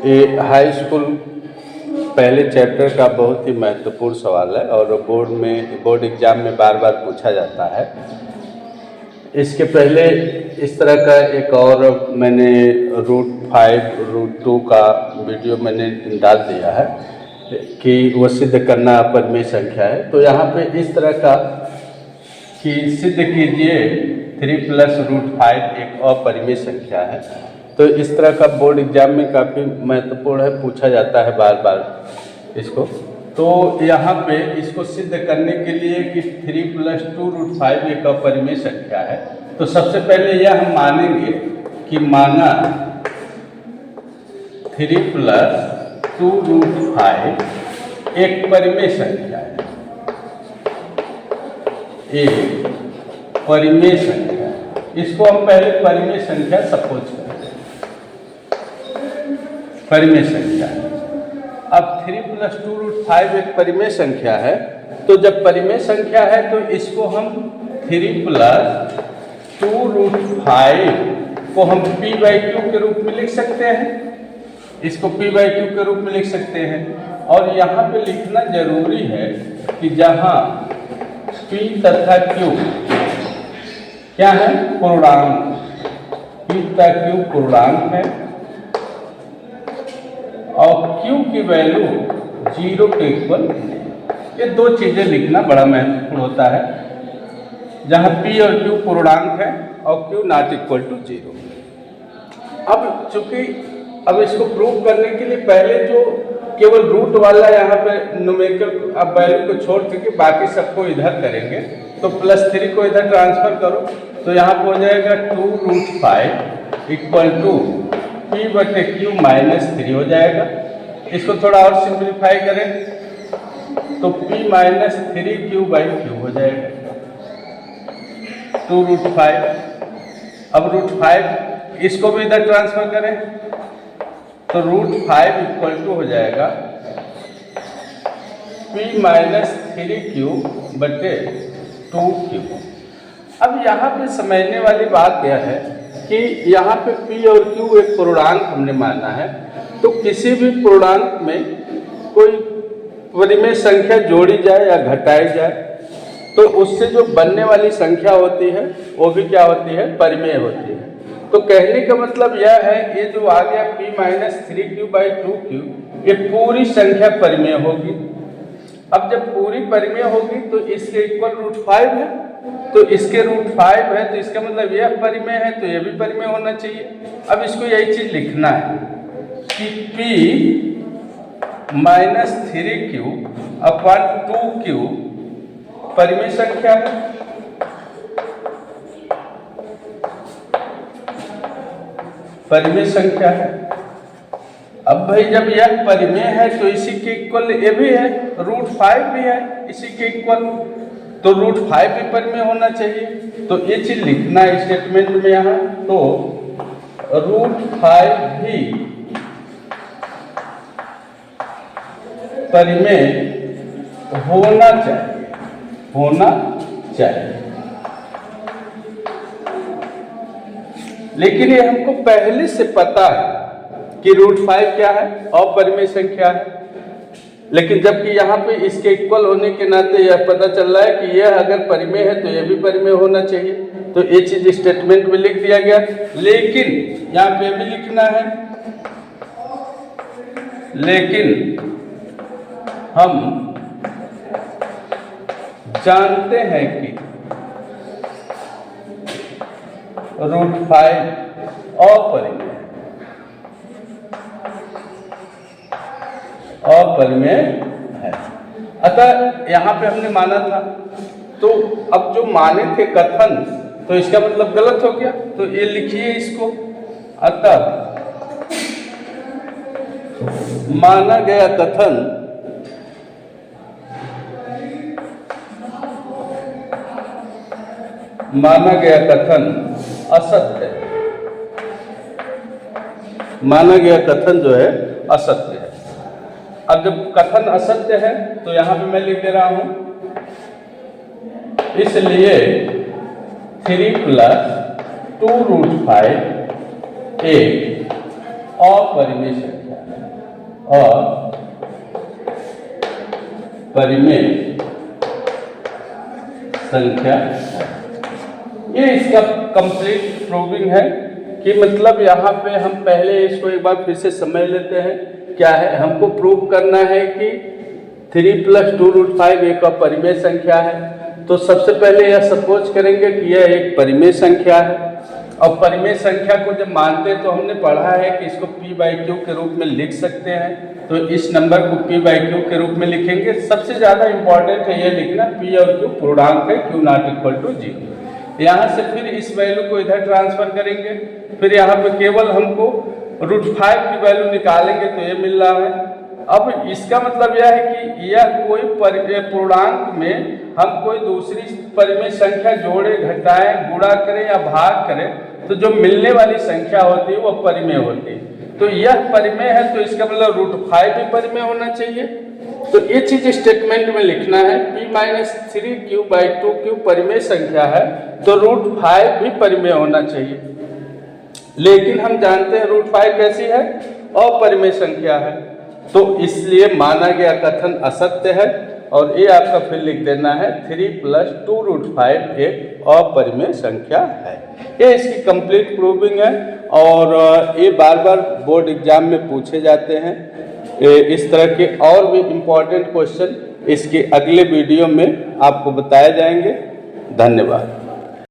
ये high school पहले chapter का बहुत ही महत्वपूर्ण सवाल है और बोर्ड एग्जाम में बार बार पूछा जाता है। इसके पहले इस तरह का एक और मैंने √5 √2 का वीडियो मैंने डाल दिया है कि वो सिद्ध करना अपरिमेय संख्या है। तो यहाँ पे इस तरह का कि सिद्ध कीजिए 3 + √5 एक अपरिमेय संख्या है। तो इस तरह का बोर्ड एग्जाम में काफ़ी महत्वपूर्ण है, पूछा जाता है बार बार इसको। तो यहाँ पे इसको सिद्ध करने के लिए कि 3 + 2 √5 एक अपरिमेय संख्या है, तो सबसे पहले यह हम मानेंगे कि माना 3 + 2 √5 एक परिमेय संख्या है, एक परिमेय संख्या। इसको हम पहले परिमेय संख्या सपोज करें, परिमेय संख्या है। अब 3 + 2 √5 एक परिमेय संख्या है, तो जब परिमेय संख्या है तो इसको हम 3 + 2 √5 को हम p/q के रूप में लिख सकते हैं। इसको p/q के रूप में लिख सकते हैं। और यहाँ पे लिखना जरूरी है कि जहाँ p तथा q क्या है, पूर्णांक, p तथा q पूर्णांक है और q की वैल्यू 0 के इक्वल। ये दो चीज़ें लिखना बड़ा महत्वपूर्ण होता है, जहाँ p और q पूर्णांक है और q ≠ 0। अब चूंकि अब इसको प्रूव करने के लिए पहले जो केवल रूट वाला यहाँ पे न्यूमेरिकल अब वैल्यू को छोड़ के बाकी सबको इधर करेंगे। तो +3 को इधर ट्रांसफर करो तो यहाँ पे हो जाएगा 2 √5 = p/q -3 हो जाएगा। इसको थोड़ा और सिंप्लीफाई करें तो p -3q/q हो जाएगा 2 √5। अब √5 इसको भी इधर ट्रांसफर करें तो √5 हो जाएगा p -3q/2q। अब यहाँ पे समझने वाली बात यह है कि यहाँ पे p और q एक पूर्णांक हमने माना है, तो किसी भी पूर्णांक में कोई परिमेय संख्या जोड़ी जाए या घटाई जाए तो उससे जो बनने वाली संख्या होती है वो भी क्या होती है, परिमेय होती है। तो कहने का मतलब यह है, ये जो आ गया p -3q/2q, ये पूरी संख्या परिमेय होगी। अब जब पूरी परिमेय होगी तो इसके इक्वल √5 है, तो इसके √5 है तो इसका मतलब यह परिमेय है, तो यह भी परिमेय होना चाहिए। अब इसको यही चीज लिखना है कि p -3q/2q परिमेय संख्या है। परिमेय संख्या है। अब भाई जब यह परिमेय है तो इसी के इक्वल ये भी है, √5 भी है इसी के इक्वल, तो √5 भी परिमेय होना चाहिए। तो ये चीज लिखना है स्टेटमेंट में यहाँ, तो √5 भी परिमेय होना चाहिए, होना चाहिए। लेकिन ये हमको पहले से पता है कि √5 क्या है, अपरिमेय संख्या है। लेकिन जबकि यहाँ पे इसके इक्वल होने के नाते यह पता चल रहा है कि यह अगर परिमेय है तो यह भी परिमेय होना चाहिए। तो ये चीज स्टेटमेंट में लिख दिया गया। लेकिन यहाँ पे भी लिखना है, लेकिन हम जानते हैं कि √5 अपरिमेय है। अतः यहाँ पे हमने माना था, तो अब जो माने थे कथन, तो इसका मतलब गलत हो गया, तो ये लिखिए इसको। अतः माना गया कथन असत्य है। माना गया कथन जो है असत्य है। अब जब कथन असत्य है तो यहां पे मैं लिख दे रहा हूं, इसलिए 3 + 2 √5 एक अपरिमेय संख्या है। अपरिमेय संख्या। ये इसका कंप्लीट प्रूविंग है कि मतलब यहाँ पे हम पहले इसको एक बार फिर से समझ लेते हैं। क्या है, हमको प्रूव करना है कि 3 + 2√5 एक अपरिमेय संख्या है। तो सबसे पहले यह सपोज करेंगे कि यह एक परिमेय संख्या है। और परिमेय संख्या को जब मानते हैं तो हमने पढ़ा है कि इसको p/q के रूप में लिख सकते हैं। तो इस नंबर को p/q के रूप में लिखेंगे। सबसे ज़्यादा इम्पॉर्टेंट है ये लिखना p और q पूर्णांक है, q ≠ 0। यहाँ से फिर इस वैल्यू को इधर ट्रांसफर करेंगे। फिर यहाँ पे केवल हमको √5 की वैल्यू निकालेंगे तो ये मिल रहा है। अब इसका मतलब यह है कि यह कोई पूर्णांक में हम कोई दूसरी परिमेय संख्या जोड़े, घटाएं, गुणा करें या भाग करें तो जो मिलने वाली संख्या होती है वो परिमेय होती है। तो यह परिमेय है तो इसका मतलब √5 भी परिमेय होना चाहिए। तो ये चीज स्टेटमेंट में लिखना है। p-3q/2q परिमेय संख्या है तो √5 भी परिमेय होना चाहिए। लेकिन हम जानते हैं √5 कैसी है, अपरिमेय संख्या है। तो इसलिए माना गया कथन असत्य है और ये आपका फिर लिख देना है 3 + 2√5 एक अपरिमेय संख्या है। ये इसकी कंप्लीट प्रूविंग है और ये बार बार बोर्ड एग्जाम में पूछे जाते हैं। इस तरह के और भी इम्पोर्टेंट क्वेश्चन इसके अगले वीडियो में आपको बताए जाएंगे। धन्यवाद।